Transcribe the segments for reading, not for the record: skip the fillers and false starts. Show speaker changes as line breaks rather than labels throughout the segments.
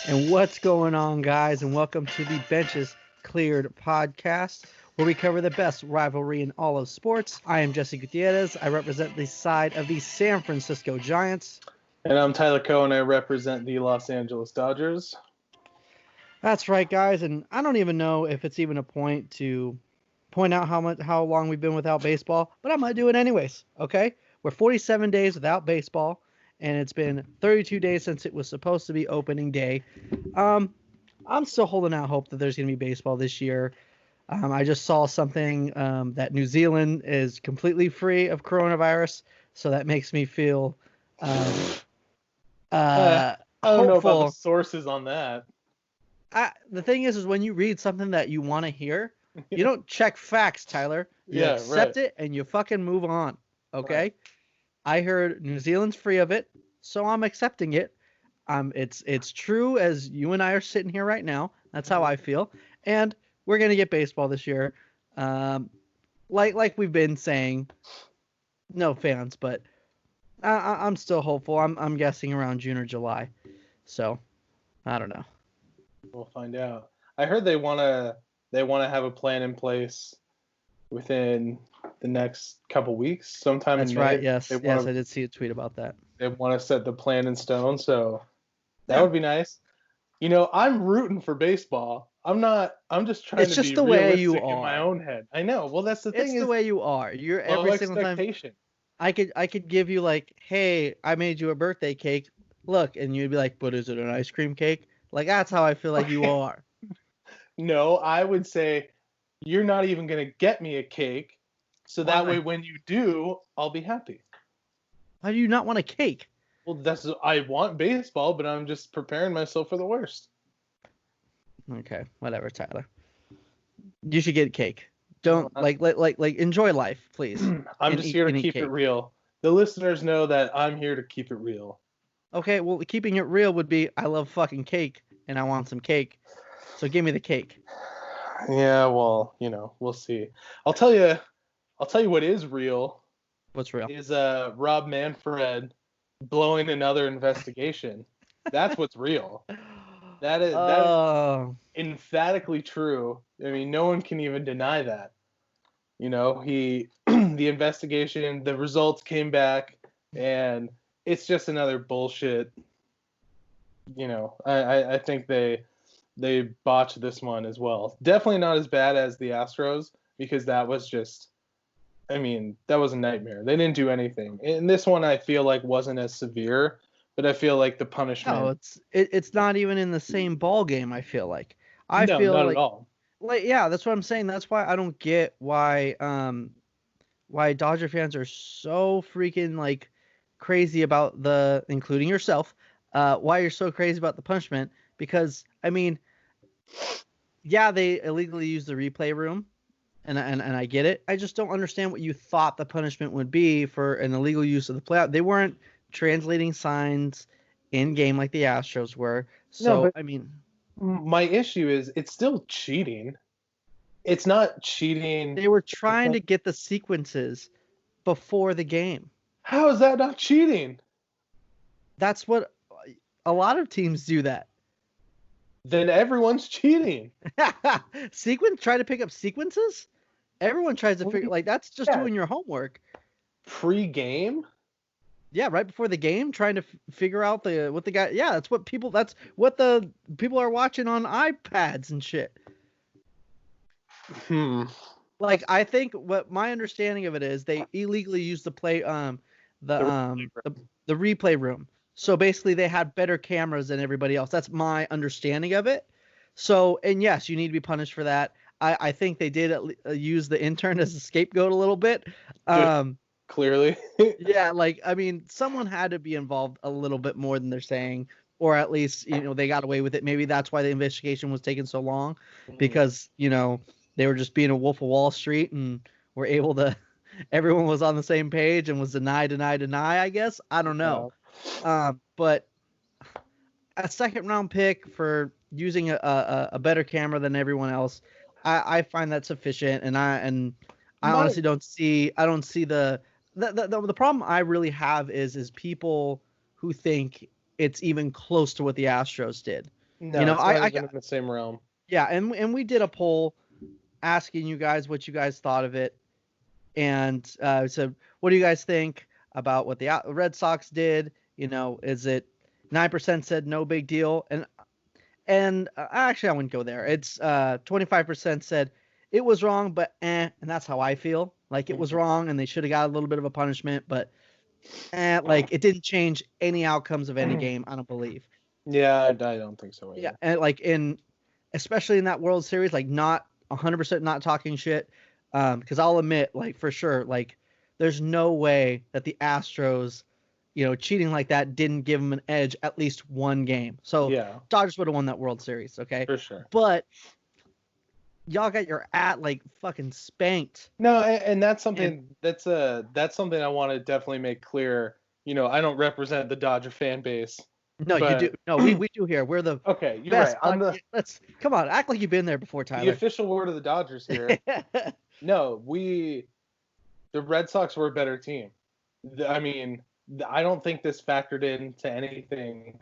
And what's going on, guys? And welcome to the Benches Cleared podcast, where we cover the best rivalry in all of sports. I am Jesse Gutierrez. I represent the side of the San Francisco Giants.
And I'm Tyler Cohen. I represent the Los Angeles Dodgers.
That's right, guys. And I don't even know if it's even a point to point out how long we've been without baseball, but I'm gonna do it anyways. Okay, we're 47 days without baseball, and it's been 32 days since it was supposed to be opening day. I'm still holding out hope that there's gonna be baseball this year. I just saw something that New Zealand is completely free of coronavirus, so that makes me feel
I don't know about
hopeful.
the sources on that.
The thing is when you read something that you want to hear, you don't check facts, Tyler. You
Yeah,
accept
right.
it and you fucking move on. Okay?
Right.
I heard New Zealand's free of it, so I'm accepting it. It's true as you and I are sitting here right now. That's how I feel. And we're gonna get baseball this year. Like we've been saying, no fans, but I'm still hopeful. I'm guessing around June or July. So I don't know.
We'll find out. I heard they wanna have a plan in place within the next couple weeks, sometime
That's
in May.
right. Yes,
They
yes,
want
I did see a tweet about that.
to set the plan in stone, so that
Yeah.
would be nice. You know, I'm rooting for baseball. I'm just trying
It's
to
just
be
the way you
realistic in my
are.
own head. I know. Well, that's the
It's
thing
the
is
way you are. You're
low
every single time
expectation.
I could give you like, hey, I made you a birthday cake. Look, and you'd be like, but is it an ice cream cake? Like that's how I feel like you are.
No, I would say you're not even going to get me a cake. So that way,
Why?
when you do, I'll be happy.
How do you not want a cake?
Well, I want baseball, but I'm just preparing myself for the worst.
Okay, whatever, Tyler. You should get cake. Don't like enjoy life, please.
I'm
And
just here to
eat
keep it
cake.
real. The listeners know that I'm here to keep it real.
Okay, well, keeping it real would be I love fucking cake and I want some cake. So give me the cake.
Yeah, well, we'll see. I'll tell you what is real
What's real?
is Rob Manfred blowing another investigation. That's what's real. That is
Oh,
emphatically true. I mean, no one can even deny that. He the investigation, the results came back, and it's just another bullshit. I think they botched this one as well. Definitely not as bad as the Astros because that was just, I mean, that was a nightmare. They didn't do anything. And this one I feel like wasn't as severe, but I feel like the
no,
punishment.
it's not even in the same ball game. I feel like I
No,
feel
not at all.
like yeah, that's what I'm saying. That's why I don't get why Dodger fans are so freaking like crazy about the including yourself. Why you're so crazy about the punishment? Because I mean, yeah, they illegally used the replay room, and I get it. I just don't understand what you thought the punishment would be for an illegal use of the playout. They weren't translating signs in game like the Astros were.
No,
So
but
I mean,
my issue is it's still cheating. It's not cheating.
they were trying to get the sequences before the game.
How is that not cheating?
That's what a lot of teams do that.
Then everyone's cheating.
Try to pick up sequences? Everyone tries to figure like that's just
Yeah.
doing your homework.
Pre-game?
Yeah, right before the game, trying to figure out what the guy. Yeah, that's what the people are watching on iPads and shit. Like I think what my understanding of it is, they illegally used the the replay room. So basically, they had better cameras than everybody else. That's my understanding of it. So, and yes, you need to be punished for that. I think they did use the intern as a scapegoat a little bit.
Clearly.
Yeah, like I mean, someone had to be involved a little bit more than they're saying, or at least they got away with it. Maybe that's why the investigation was taking so long, because they were just being a wolf of Wall Street and were able to. Everyone was on the same page and was deny. I guess I don't know, but a second round pick for using a better camera than everyone else, I find that sufficient, and I honestly don't see the problem I really have is people who think it's even close to what the Astros did.
No, it's not even in the same realm.
Yeah, and we did a poll asking you guys what you guys thought of it, and so what do you guys think about what the Red Sox did? Is it 9% said no big deal, and actually I wouldn't go there. It's 25% said it was wrong, but and that's how I feel. Like it was wrong, and they should have got a little bit of a punishment, but like it didn't change any outcomes of any game. I don't believe.
Yeah, I don't think so either.
Yeah, and like especially in that World Series, like not 100% not talking shit, because I'll admit, like for sure, like there's no way that the Astros, cheating like that didn't give them an edge at least one game. So
yeah,
Dodgers would have won that World Series, okay?
For sure.
But y'all got your like fucking spanked.
No, and that's something that's something I want to definitely make clear. I don't represent the Dodger fan base.
No, you do. No, we do here. We're the
okay. You're
best.
right.
Let's come on. Act like you've been there before, Tyler.
The official word of the Dodgers here. No, the Red Sox were a better team. I mean, I don't think this factored into anything,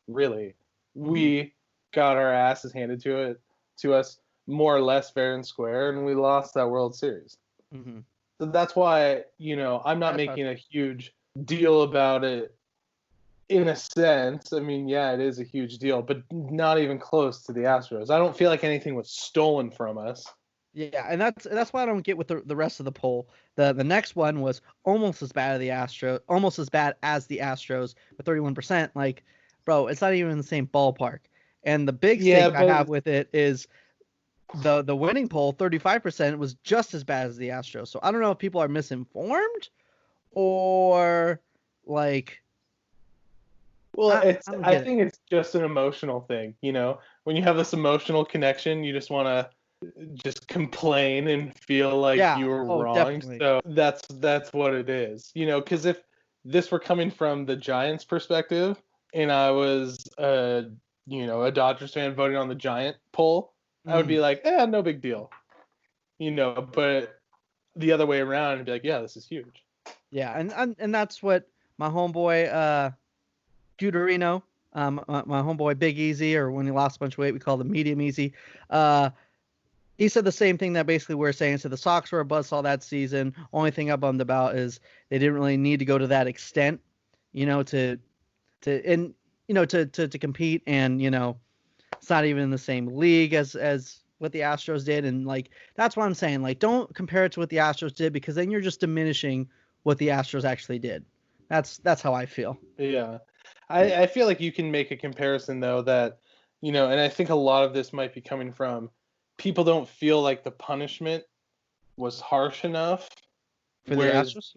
really. We got our asses handed to us more or less fair and square, and we lost that World Series.
Mm-hmm.
So that's why, I'm not making a huge deal about it. In a sense, I mean, yeah, it is a huge deal, but not even close to the Astros. I don't feel like anything was stolen from us.
Yeah, and that's why I don't get with the rest of the poll. The next one was almost as bad as the Astros with 31%. Like, bro, it's not even in the same ballpark. And the big thing I have with it is the winning poll, 35%, was just as bad as the Astros. So I don't know if people are misinformed or like.
Well, I think it's just an emotional thing, When you have this emotional connection, you just want to just complain and feel like you were wrong.
Definitely.
So that's what it is, because if this were coming from the Giants' perspective and I was a Dodgers fan voting on the Giant poll, I would be like, no big deal, but the other way around, I'd be like, yeah, this is huge.
Yeah, and that's what my homeboy Gudarino, my homeboy Big Easy, or when he lost a bunch of weight, we call him Medium Easy. He said the same thing that basically we're saying. So the Sox were a buzzsaw that season. Only thing I'm bummed about is they didn't really need to go to that extent, to compete, and it's not even in the same league as what the Astros did, and like that's what I'm saying. Like, don't compare it to what the Astros did, because then you're just diminishing what the Astros actually did. That's how I feel.
Yeah. I feel like you can make a comparison, though, that, and I think a lot of this might be coming from people don't feel like the punishment was harsh enough
for the Astros?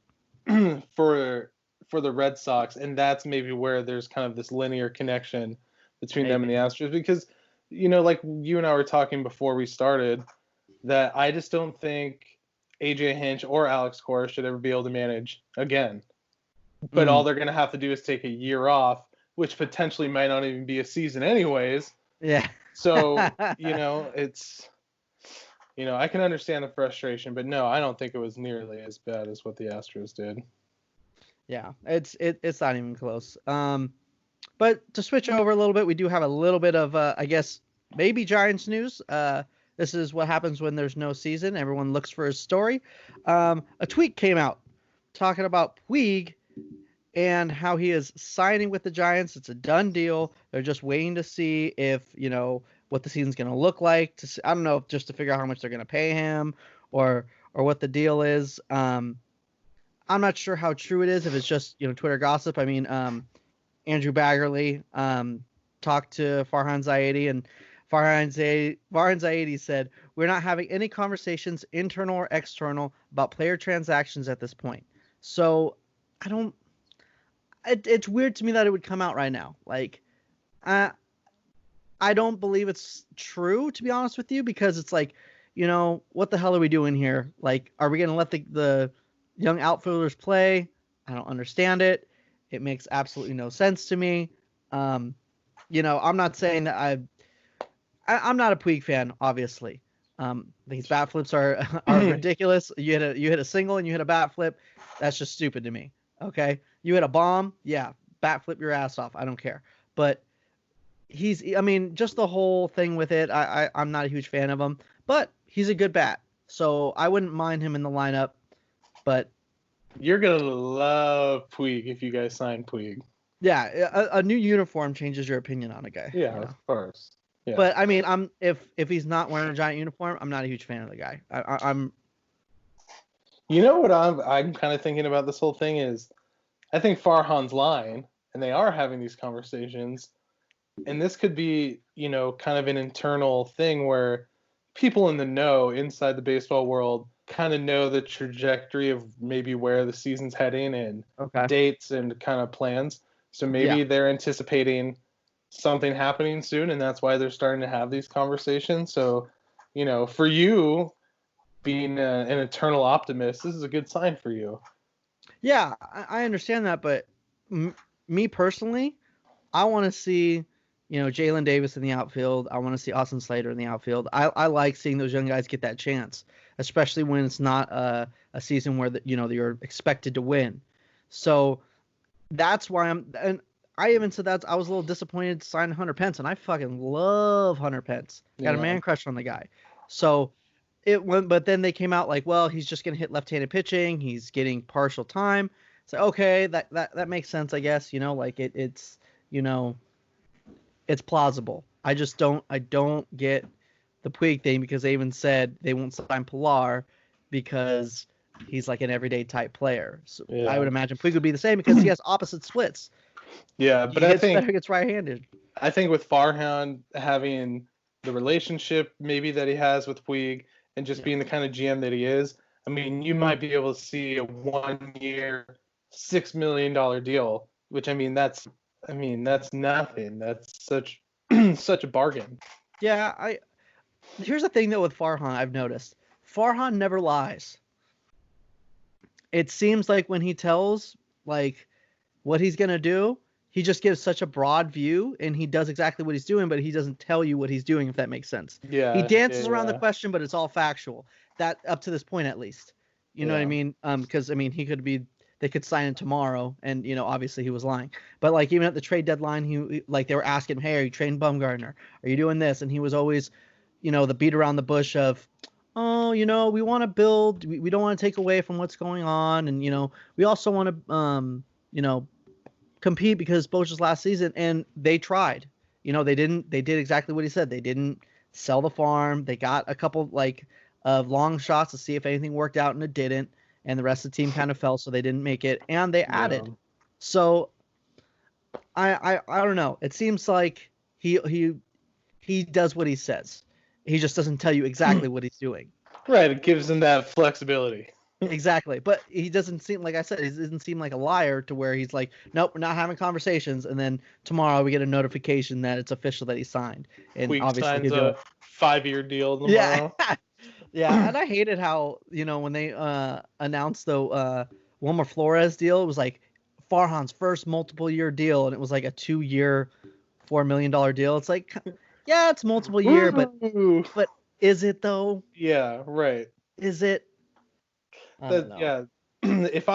for the Red Sox, and that's maybe where there's kind of this linear connection between them and the Astros, because, like you and I were talking before we started, that I just don't think AJ Hinch or Alex Cora should ever be able to manage again. But all they're going to have to do is take a year off, which potentially might not even be a season anyways.
Yeah.
So, it's, I can understand the frustration, but no, I don't think it was nearly as bad as what the Astros did.
Yeah, it's not even close. But to switch over a little bit, we do have a little bit of, I guess, maybe Giants news. This is what happens when there's no season. Everyone looks for a story. A tweet came out talking about Puig and how he is signing with the Giants. It's a done deal. They're just waiting to see if, what the season's going to look like. I don't know, just to figure out how much they're going to pay him or what the deal is. I'm not sure how true it is, if it's just, Twitter gossip. I mean, Andrew Baggerly talked to Farhan Zaidi, and Farhan Zaidi said, "We're not having any conversations, internal or external, about player transactions at this point." So it's weird to me that it would come out right now. Like, I don't believe it's true, to be honest with you, because it's like, what the hell are we doing here? Like, are we going to let the young outfielders play? I don't understand it. It makes absolutely no sense to me. I'm not saying that I'm not a Puig fan, obviously. These bat flips are ridiculous. You hit a single and you hit a bat flip. That's just stupid to me. Okay. You hit a bomb. Yeah. Bat flip your ass off. I don't care. But I mean, just the whole thing with it, I'm not a huge fan of him, but he's a good bat. So I wouldn't mind him in the lineup, but
You're gonna love Puig if you guys sign Puig.
yeah, a new uniform changes your opinion on a guy.
Yeah,
You know?
of course. Yeah.
But I mean, if he's not wearing a Giant uniform, I'm not a huge fan of the guy. I'm
You know what I'm kind of thinking about this whole thing is, I think Farhan's lying, and they are having these conversations, and this could be, kind of an internal thing where people in the know inside the baseball world kind of know the trajectory of maybe where the season's heading and
okay.
dates and kind of plans. So maybe
Yeah.
they're anticipating something happening soon, and that's why they're starting to have these conversations. So, for you being an eternal optimist, this is a good sign for you.
Yeah, I understand that, but me personally, I want to see, Jalen Davis in the outfield. I want to see Austin Slater in the outfield. I like seeing those young guys get that chance, especially when it's not a season where you're expected to win. So that's why and I even said that I was a little disappointed to sign Hunter Pence, and I fucking love Hunter Pence. Got a man crush on the guy. So it went, but then they came out like, well, he's just gonna hit left-handed pitching. He's getting partial time. So okay, that makes sense, I guess. Like it's it's plausible. I don't get the Puig thing because they even said they won't sign Pilar because he's like an everyday type player. So
Yeah.
I would imagine Puig would be the same because he has opposite splits.
Yeah, but I think
it's right-handed.
I think with Farhan having the relationship maybe that he has with Puig and just being the kind of GM that he is, I mean, you might be able to see a 1-year, $6 million deal, which that's nothing. That's such such a bargain.
Yeah, here's the thing though with Farhan, I've noticed. Farhan never lies. It seems like when he tells like what he's gonna do, he just gives such a broad view and he does exactly what he's doing, but he doesn't tell you what he's doing, if that makes sense.
Yeah.
He dances around the question, but it's all factual. That up to this point at least. You know what I mean? Because they could sign him tomorrow, and obviously he was lying. But like even at the trade deadline, he like they were asking him, "Hey, are you trading Bumgarner? Are you doing this?" And he was always, the beat around the bush of, "Oh, we want to build. We don't want to take away from what's going on, and we also want to compete because both just last season." And they tried. They didn't. They did exactly what he said. They didn't sell the farm. They got a couple of long shots to see if anything worked out, and it didn't. And the rest of the team kind of fell, so they didn't make it. And they added. Yeah. So I don't know. It seems like he does what he says. He just doesn't tell you exactly what he's doing.
Right. It gives him that flexibility.
Exactly. But he doesn't seem, like I said, he doesn't seem like a liar to where he's like, nope, we're not having conversations. And then tomorrow we get a notification that it's official that he signed. And
Puig
obviously
signs a 5-year deal tomorrow.
Yeah. Yeah, and I hated how, when they announced the Wilmer Flores deal, it was like Farhan's first multiple year deal, and it was like a 2-year, $4 million deal. It's like, yeah, it's multiple year, but is it though?
Yeah, right.
Is it? I don't know.
Yeah. If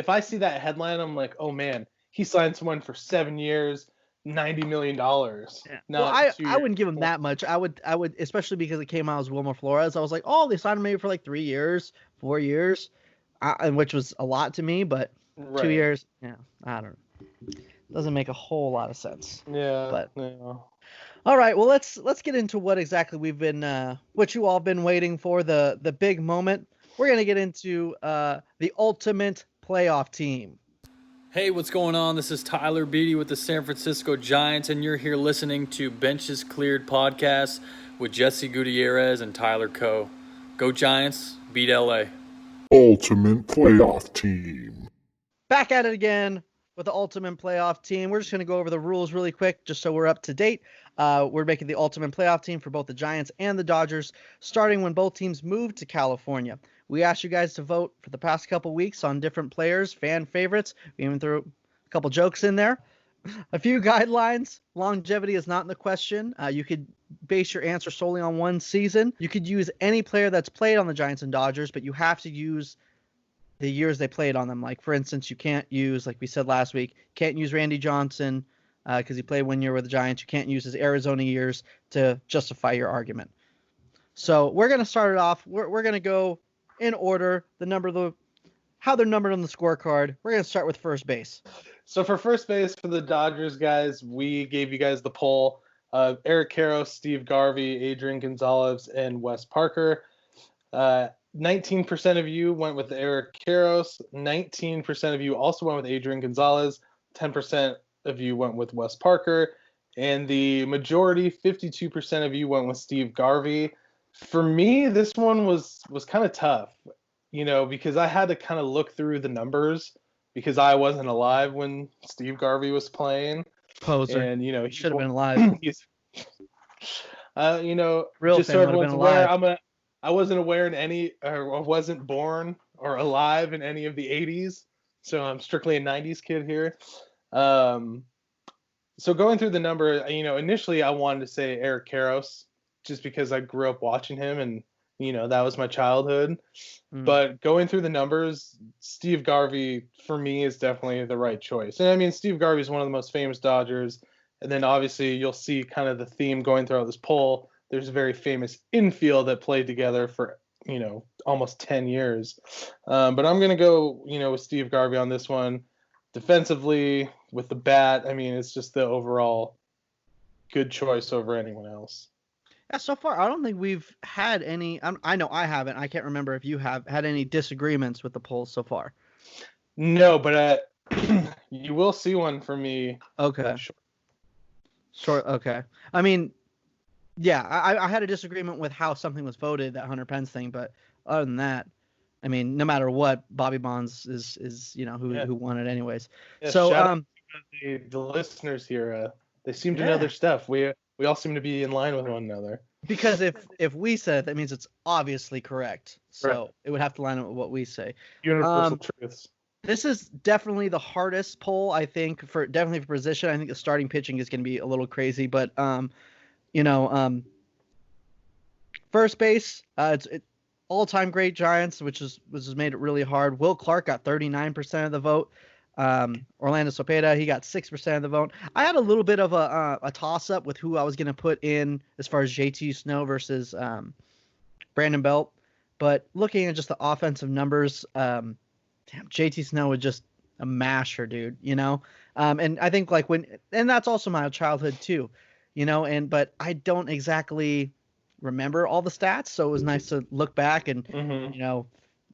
I see that headline, I'm like, oh man, he signed someone for 7 years. $90 million.
Yeah. Well, I wouldn't give him that much. I would, especially because it came out as Wilmer Flores. I was like, oh, they signed him maybe for like 3 years, 4 years, which was a lot to me. But 2 years, yeah, I don't know. Doesn't make a whole lot of sense.
Yeah.
But
yeah.
All right, well let's get into what exactly what you all been waiting for, the big moment. We're gonna get into the ultimate playoff team.
Hey, what's going on? This is Tyler Beatty with the San Francisco Giants, and you're here listening to Benches Cleared podcast with Jesse Gutierrez and Tyler Coe. Go Giants, beat LA.
Ultimate playoff team.
Back at it again with the ultimate playoff team. We're just going to go over the rules really quick just so we're up to date. We're making the ultimate playoff team for both the Giants and the Dodgers, starting when both teams moved to California. We asked you guys to vote for the past couple weeks on different players, fan favorites. We even threw a couple jokes in there. A few guidelines. Longevity is not in the question. You could base your answer solely on one season. You could use any player that's played on the Giants and Dodgers, but you have to use the years they played on them. Like, for instance, you can't use, like we said last week, can't use Randy Johnson, because he played 1 year with the Giants. You can't use his Arizona years to justify your argument. So we're going to start it off. We're going to go in order, how they're numbered on the scorecard. We're going to start with first base.
So for first base for the Dodgers, guys, we gave you guys the poll of Eric Karros, Steve Garvey, Adrian Gonzalez, and Wes Parker. 19% of you went with Eric Karros. 19% of you also went with Adrian Gonzalez. 10% of you went with Wes Parker. And the majority, 52% of you went with Steve Garvey. For me, this one was kind of tough, because I had to kind of look through the numbers because I wasn't alive when Steve Garvey was playing.
Poser.
And,
he should have been alive. Real
just
fan
so
would have
everyone's
been
aware,
alive.
I wasn't aware or wasn't born or alive in any of the 80s. So I'm strictly a 90s kid here. So going through the number, initially I wanted to say Eric Karros just because I grew up watching him and, that was my childhood. But going through the numbers, Steve Garvey, for me, is definitely the right choice. And I mean, Steve Garvey is one of the most famous Dodgers. And then obviously you'll see kind of the theme going throughout this poll. There's a very famous infield that played together for, almost 10 years. But I'm going to go, with Steve Garvey on this one. Defensively, with the bat, I mean, it's just the overall good choice over anyone else.
Yeah, so far, I don't think we've had any. I know I haven't. I can't remember if you have had any disagreements with the polls so far.
No, but you will see one from me.
Okay. Short. Okay. I mean, yeah, I had a disagreement with how something was voted, that Hunter Pence thing, but other than that, I mean, no matter what, Bobby Bonds is who won it anyways.
Yeah,
so
shout out to the listeners here, they seem to know their stuff. We all seem to be in line with one another.
Because if we said it, that means it's obviously correct. So
right.
It would have to line up with what we say.
Universal truths.
This is definitely the hardest poll, I think, for position. I think the starting pitching is going to be a little crazy, but first base, it's all-time great Giants, which has made it really hard. Will Clark got 39% of the vote. Orlando Cepeda, he got 6% of the vote. I had a little bit of a toss-up with who I was going to put in as far as JT Snow versus Brandon Belt, but looking at just the offensive numbers, JT Snow was just a masher, dude, and I think and that's also my childhood too, but I don't exactly remember all the stats, so it was nice to look back and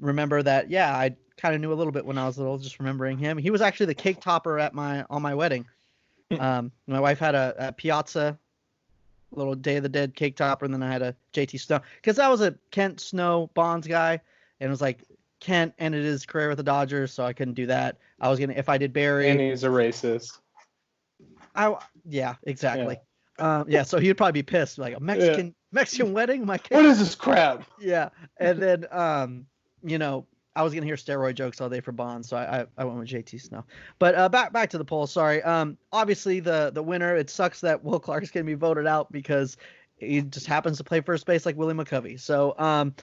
remember that. Yeah, I kind of knew a little bit when I was little, just remembering him. He was actually the cake topper on my wedding. My wife had a Piazza little Day of the Dead cake topper, and then I had a JT Snow because I was a Kent Snow Bonds guy, and it was like Kent ended his career with the Dodgers, so I couldn't do that. I was gonna, if I did Barry,
and he's a racist.
Yeah, exactly. Yeah. So he'd probably be pissed, like a Mexican wedding. My kid.
What is this crap?
Yeah, and then I was gonna hear steroid jokes all day for Bonds, so I went with JT Snow. But back to the poll. Sorry. Obviously the winner. It sucks that Will Clark's gonna be voted out because he just happens to play first base like Willie McCovey. So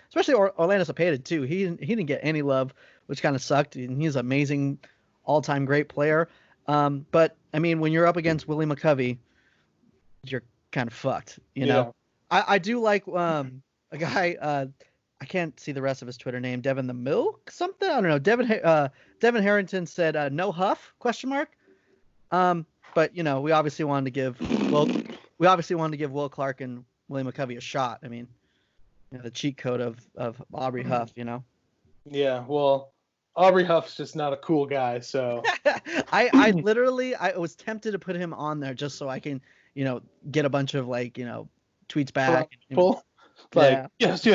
especially Orlando Cepeda too. He didn't get any love, which kind of sucked. And he's an amazing, all-time great player. But I mean, when you're up against Willie McCovey, you're kind of fucked. I do like a guy. I can't see the rest of his Twitter name. Devin the Milk something. I don't know. Devin Harrington said no huff ? But we obviously wanted to give Will Clark and Willie McCovey a shot. I mean, the cheat code of Aubrey Huff.
Yeah. Well, Aubrey Huff's just not a cool guy. So
I literally was tempted to put him on there just so I can get a bunch of tweets back. Yes.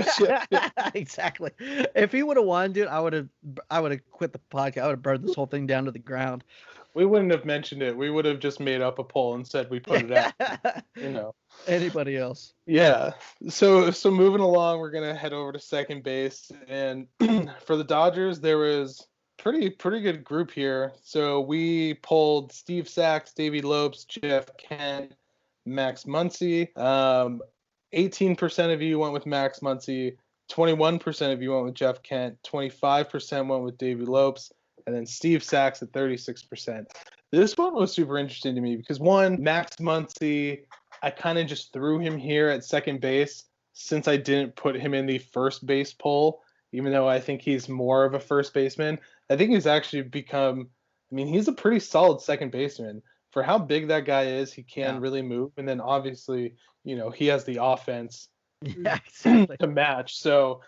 Exactly. If he would have won, dude, I would have quit the podcast. I would have burned this whole thing down to the ground.
We wouldn't have mentioned it. We would have just made up a poll and said we put it out.
Anybody else?
Yeah. So moving along, we're gonna head over to second base, and for the Dodgers, there was pretty good group here. So we polled Steve Sax, Davey Lopes, Jeff Kent, Max Muncy. 18% of you went with Max Muncy, 21% of you went with Jeff Kent, 25% went with Davey Lopes, and then Steve Sax at 36%. This one was super interesting to me because one, Max Muncy, I kind of just threw him here at second base since I didn't put him in the first base poll, even though I think he's more of a first baseman. I think he's actually become, I mean, he's a pretty solid second baseman. For how big that guy is, he can really move. And then obviously, you know, he has the offense
Yeah, exactly.
to match. So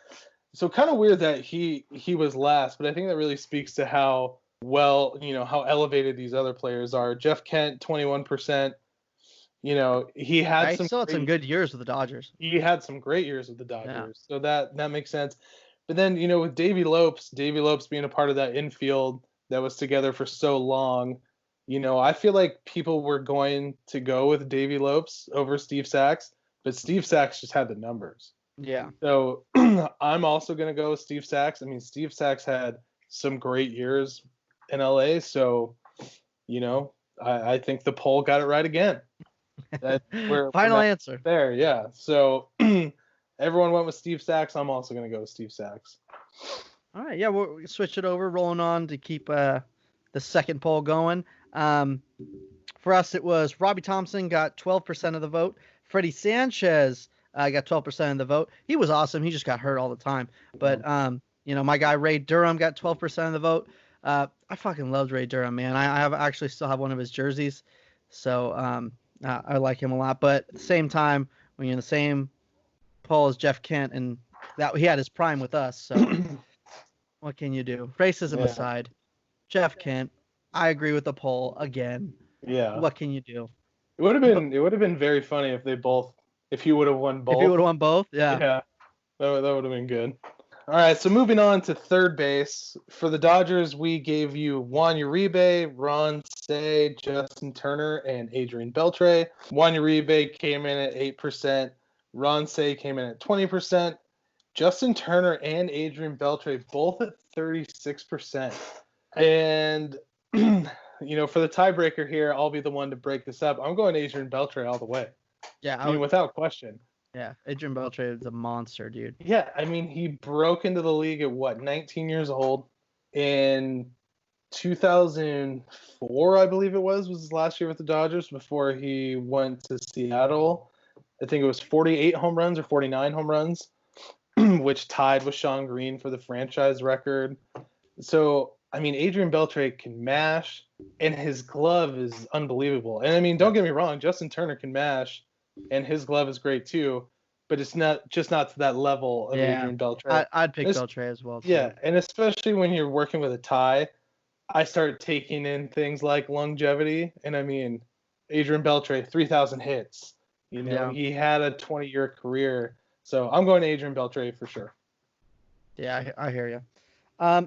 kind of weird that he was last, but I think that really speaks to how well, you know, how elevated these other players are. Jeff Kent, 21%. You know, he had
Still had some good years with the Dodgers.
He had some great years with the Dodgers. So that makes sense. But then, you know, with Davey Lopes being a part of that infield that was together for so long, you know, I feel like people were going to go with Davey Lopes over Steve Sax, but Steve Sax just had the numbers.
Yeah.
So I'm also going to go with Steve Sax. I mean, Steve Sax had some great years in LA. So, you know, I think the poll got it right again.
Final answer.
There, yeah. So everyone went with Steve Sax. I'm also going to go with Steve Sax.
All right. Yeah, we'll switch it over, rolling on to keep the second poll going. For us, it was Robbie Thompson got 12% of the vote. Freddie Sanchez got 12% of the vote. He was awesome. He just got hurt all the time. But, you know, my guy Ray Durham got 12% of the vote. I fucking loved Ray Durham, man. I actually still have one of his jerseys. So I like him a lot. But at the same time, when you're in the same poll as Jeff Kent, and that he had his prime with us. So what can you do? Racism aside, Jeff Kent, I agree with the poll again.
Yeah.
What can you do?
It would have been very funny if he would have won both.
If he would have won both, yeah.
Yeah. That would have been good. All right, so moving on to third base. For the Dodgers, we gave you Juan Uribe, Ron Cey, Justin Turner, and Adrian Beltre. Juan Uribe came in at 8%. Ron Cey came in at 20%. Justin Turner and Adrian Beltre both at 36%. And, you know, for the tiebreaker here, I'll be the one to break this up. I'm going Adrian Beltre all the way.
Yeah.
I mean, without question.
Yeah, Adrian Beltre is a monster, dude.
Yeah, I mean, he broke into the league at 19 years old. In 2004, I believe it was his last year with the Dodgers before he went to Seattle. I think it was 48 home runs or 49 home runs, which tied with Sean Green for the franchise record. So, I mean, Adrian Beltre can mash, and his glove is unbelievable. And, I mean, don't get me wrong, Justin Turner can mash, and his glove is great too, but it's not to that level of Adrian Beltre.
I'd pick Beltre as well too.
Yeah, and especially when you're working with a tie, I start taking in things like longevity, and I mean, Adrian Beltre, 3,000 hits. You know, he had a 20-year career, so I'm going to Adrian Beltre for sure.
Yeah, I hear you.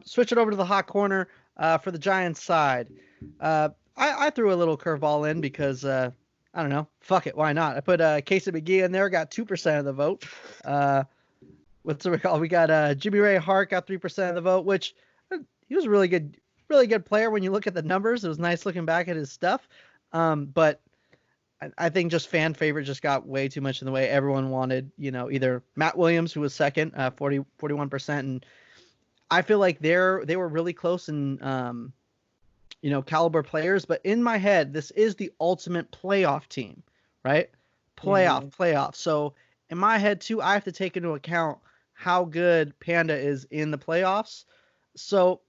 Switch it over to the hot corner for the Giants side. I threw a little curveball in because I don't know. Fuck it. Why not? I put Casey McGee in there. Got 2% of the vote. What's it called? We got Jimmy Ray Hart got 3% of the vote, which he was a really good player when you look at the numbers. It was nice looking back at his stuff. But I think just fan favorite just got way too much in the way. Everyone wanted, you know, either Matt Williams, who was second, 41%. And I feel like they were really close in, you know, caliber players, but in my head, this is the ultimate playoff team, right? Playoff. So in my head too, I have to take into account how good Panda is in the playoffs. So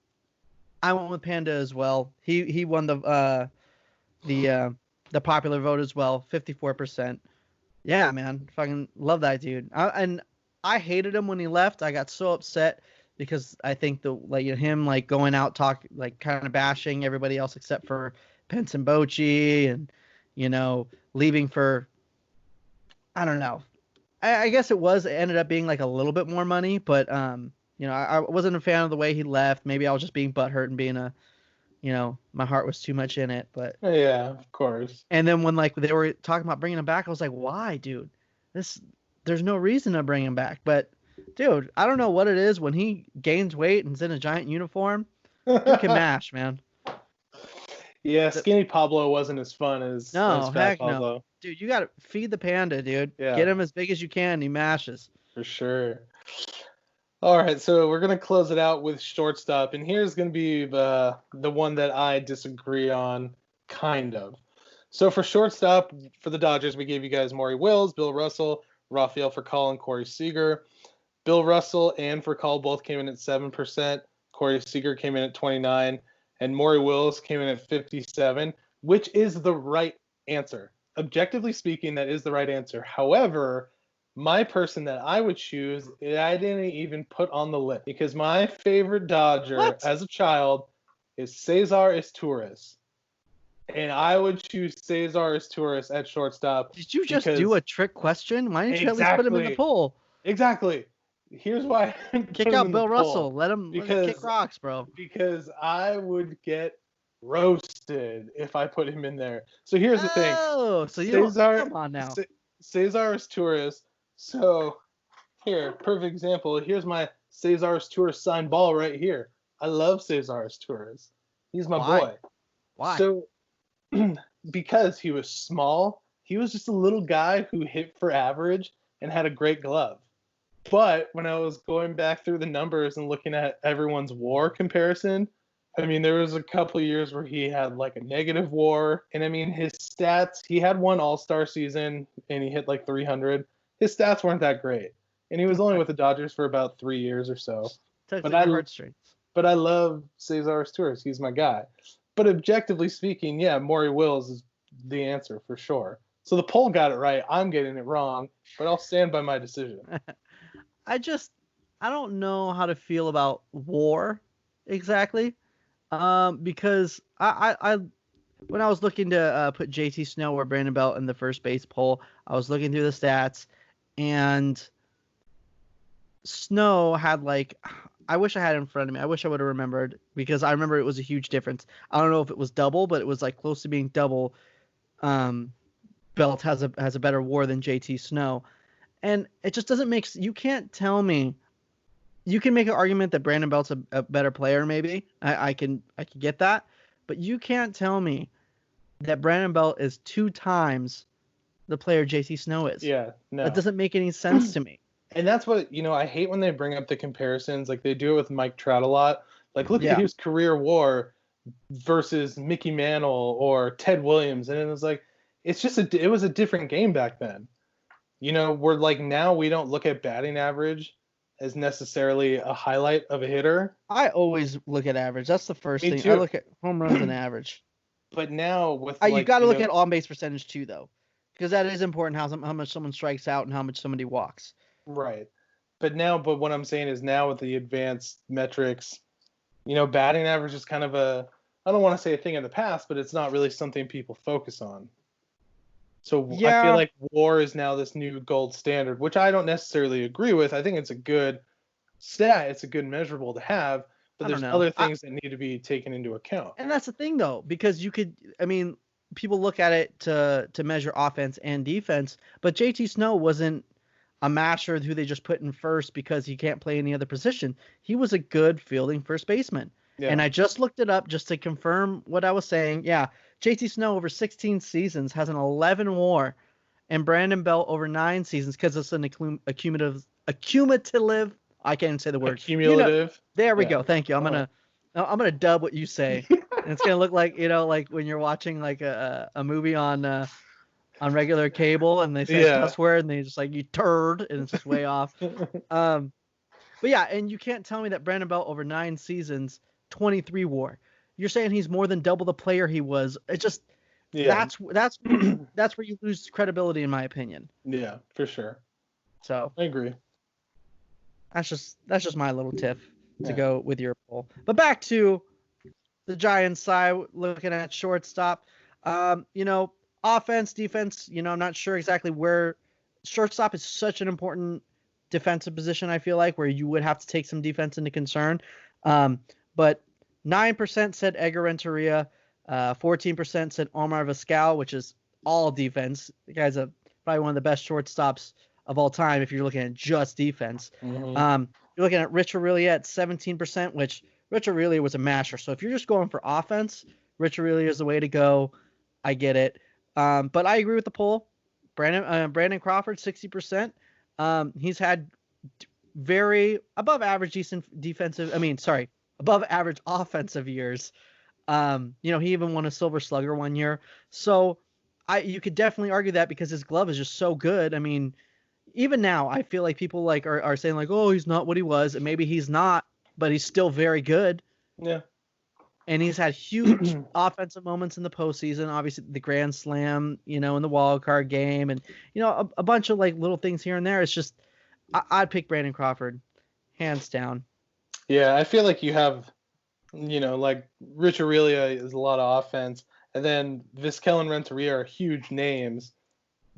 I went with Panda as well. He won the popular vote as well, 54%. Yeah, man, fucking love that dude. And I hated him when he left. I got so upset because I think him going out kind of bashing everybody else except for Pence and Bochy and, you know, leaving for, I don't know. I guess it ended up being like a little bit more money, but you know, I wasn't a fan of the way he left. Maybe I was just being butthurt and being you know, my heart was too much in it, but
yeah, of course.
And then when they were talking about bringing him back, I was like, why, dude? There's no reason to bring him back, but. Dude, I don't know what it is when he gains weight and is in a giant uniform. He can mash, man.
Yeah, skinny Pablo wasn't as fun as Fat Pablo.
No. Dude, you got to feed the panda, dude.
Yeah.
Get him as big as you can. He mashes.
For sure. All right, so we're going to close it out with shortstop. And here's going to be the one that I disagree on kind of. So for shortstop, for the Dodgers, we gave you guys Maury Wills, Bill Russell, Rafael Furcal, and Corey Seager. Bill Russell and Furcal both came in at 7%. Corey Seager came in at 29%. And Maury Wills came in at 57%, which is the right answer. Objectively speaking, that is the right answer. However, my person that I would choose, I didn't even put on the list because my favorite Dodger as a child is Cesar Izturis. And I would choose Cesar Izturis at shortstop.
Did you just do a trick question? Why didn't you at least put him in the poll?
Exactly. Here's why.
Kick out Bill Russell. Let him kick rocks, bro.
Because I would get roasted if I put him in there. So here's the thing.
Oh, so you come on now.
Cesar Izturis. So here, perfect example. Here's my Cesar Izturis signed ball right here. I love Cesar Izturis. He's my boy.
Why?
So because he was small, he was just a little guy who hit for average and had a great glove. But when I was going back through the numbers and looking at everyone's WAR comparison, I mean, there was a couple of years where he had like a negative WAR. And I mean, his stats, he had one All-Star season and he hit like 300. His stats weren't that great. And he was only with the Dodgers for about 3 years or so. But I love Cesar Izturis. He's my guy. But objectively speaking, yeah, Maury Wills is the answer for sure. So the poll got it right. I'm getting it wrong, but I'll stand by my decision.
I don't know how to feel about WAR exactly, because I when I was looking to put JT Snow or Brandon Belt in the first base poll, I was looking through the stats, and Snow had like, I wish I had it in front of me. I wish I would have remembered, because I remember it was a huge difference. I don't know if it was double, but it was like close to being double. Belt has a better WAR than JT Snow. And it just doesn't make – you can't tell me – you can make an argument that Brandon Belt's a better player maybe. I can get that. But you can't tell me that Brandon Belt is 2 times the player JT Snow is.
Yeah, no.
That doesn't make any sense to me.
And that's what, I hate when they bring up the comparisons. Like they do it with Mike Trout a lot. Like look at his career WAR versus Mickey Mantle or Ted Williams. And it was like, it was a different game back then. We're like now we don't look at batting average as necessarily a highlight of a hitter.
I always look at average. That's the first thing.
Too.
I look at home runs and average.
But now with
you got to look at on base percentage too, though, because that is important. How much someone strikes out and how much somebody walks.
Right. But what I'm saying is now with the advanced metrics, batting average is kind of I don't want to say a thing in the past, but it's not really something people focus on. So I feel like WAR is now this new gold standard, which I don't necessarily agree with. I think it's a good stat. It's a good measurable to have, but there's other things that need to be taken into account.
And that's the thing, though, because people look at it to measure offense and defense, but JT Snow wasn't a masher who they just put in first because he can't play any other position. He was a good fielding first baseman. Yeah. And I just looked it up just to confirm what I was saying. Yeah, JT Snow over 16 seasons has an 11 WAR, and Brandon Belt over 9 seasons, because it's an accumulative. I can't even say the word.
Cumulative.
There we go. Thank you. I'm gonna dub what you say, and it's gonna look like like when you're watching like a movie on regular cable, and they say a cuss word, and they just like, you turd, and it's just way off. But yeah, and you can't tell me that Brandon Belt over 9 seasons, 23 WAR. You're saying he's more than double the player he was. It just that's where you lose credibility, in my opinion.
Yeah, for sure.
So
I agree.
That's just my little tip to go with your poll. But back to the Giants side, looking at shortstop. Offense, defense. I'm not sure exactly where. Shortstop is such an important defensive position, I feel like, where you would have to take some defense into concern. But 9% said Edgar Renteria, 14% said Omar Vizquel, which is all defense. The guy's probably one of the best shortstops of all time if you're looking at just defense. Mm-hmm. You're looking at Rich Aurilia at 17%, which Rich Aurilia was a masher. So if you're just going for offense, Rich Aurilia is the way to go. I get it. But I agree with the poll. Brandon Crawford, 60%. He's had very above average above average offensive years. He even won a Silver Slugger one year. So you could definitely argue that because his glove is just so good. I mean, even now, I feel like people like are saying like, oh, he's not what he was, and maybe he's not, but he's still very good.
Yeah.
And he's had huge offensive moments in the postseason. Obviously, the Grand Slam, in the wild card game, and a bunch of like little things here and there. It's just I'd pick Brandon Crawford, hands down.
Yeah, I feel like you have, like Rich Aurelia is a lot of offense, and then Vizquel and Renteria are huge names.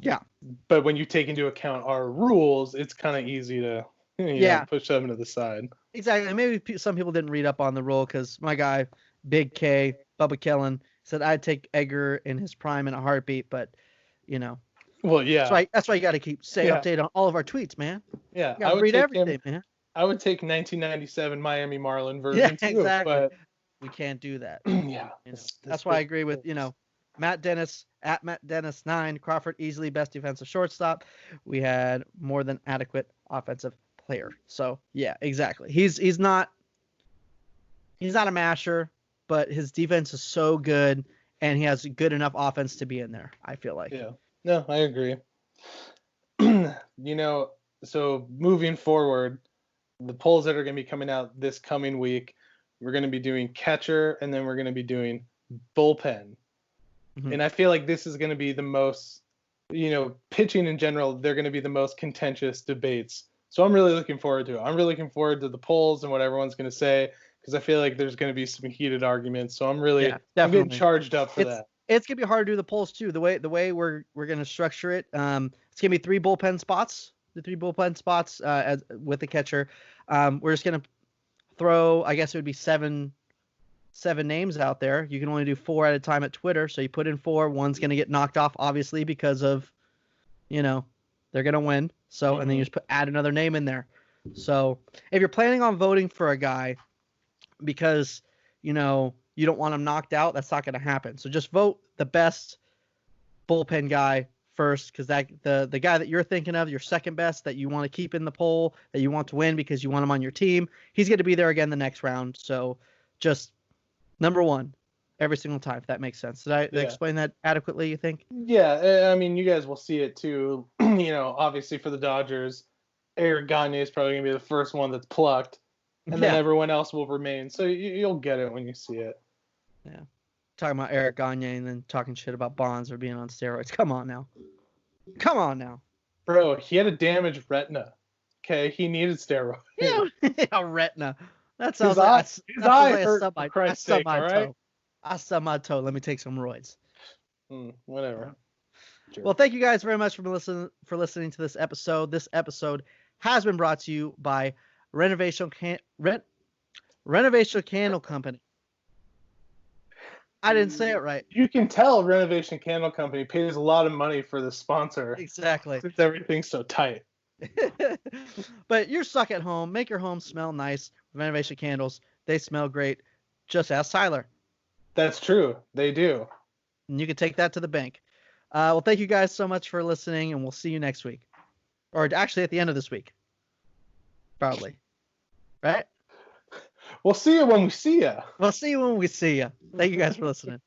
Yeah.
But when you take into account our rules, it's kind of easy to push them to the side.
Exactly. Maybe some people didn't read up on the rule because my guy, Big K, Bubba Kellen, said I'd take Edgar in his prime in a heartbeat, but
Well, yeah.
That's why you got to stay updated on all of our tweets, man.
Yeah,
I would read everything, man.
I would take 1997 Miami Marlin version too,
exactly.
but
we can't do that.
Yeah,
that's why I agree with Matt Dennis at Matt Dennis 9. Crawford easily best defensive shortstop. We had more than adequate offensive player. So yeah, exactly. He's not a masher, but his defense is so good, and he has good enough offense to be in there. I feel like.
Yeah. No, I agree. So moving forward, the polls that are going to be coming out this coming week, we're going to be doing catcher, and then we're going to be doing bullpen. Mm-hmm. And I feel like this is going to be the most, pitching in general, they're going to be the most contentious debates. So I'm really looking forward to it. I'm really looking forward to the polls and what everyone's going to say, because I feel like there's going to be some heated arguments. So I'm getting charged up for that.
It's gonna be hard to do the polls too. The way we're gonna structure it, it's gonna be 3 bullpen spots. The 3 bullpen spots with the catcher. We're just gonna throw, I guess it would be seven names out there. You can only do 4 at a time at Twitter, so you put in 4. One's gonna get knocked off, obviously, because of, they're gonna win. So and then you just add another name in there. So if you're planning on voting for a guy, because you don't want him knocked out, that's not going to happen. So just vote the best bullpen guy first, because the guy that you're thinking of, your second best, that you want to keep in the poll, that you want to win because you want him on your team, he's going to be there again the next round. So just number 1 every single time, if that makes sense. Did I explain that adequately, you think?
Yeah, I mean, you guys will see it too. Obviously for the Dodgers, Eric Gagne is probably going to be the first one that's plucked, and then everyone else will remain. So you'll get it when you see it.
Yeah. Talking about Eric Gagne and then talking shit about Bonds or being on steroids. Come on now.
Bro, he had a damaged retina. Okay, he needed steroids.
Yeah, a retina. That sounds
his eye hurt, for Christ's sake, all right?
I stubbed my toe. Let me take some roids.
Whatever.
Sure. Well, thank you guys very much for listening to this episode. This episode has been brought to you by Renovation Candle Company. I didn't say it right.
You can tell Renovation Candle Company pays a lot of money for the sponsor.
Exactly.
Since everything's so tight.
But you're stuck at home. Make your home smell nice. Renovation Candles. They smell great. Just ask Tyler.
That's true. They do.
And you can take that to the bank. Well, thank you guys so much for listening, and we'll see you next week. Or actually at the end of this week. Probably. Right?
We'll see you when we see you.
We'll see you when we see you. Thank you guys for listening.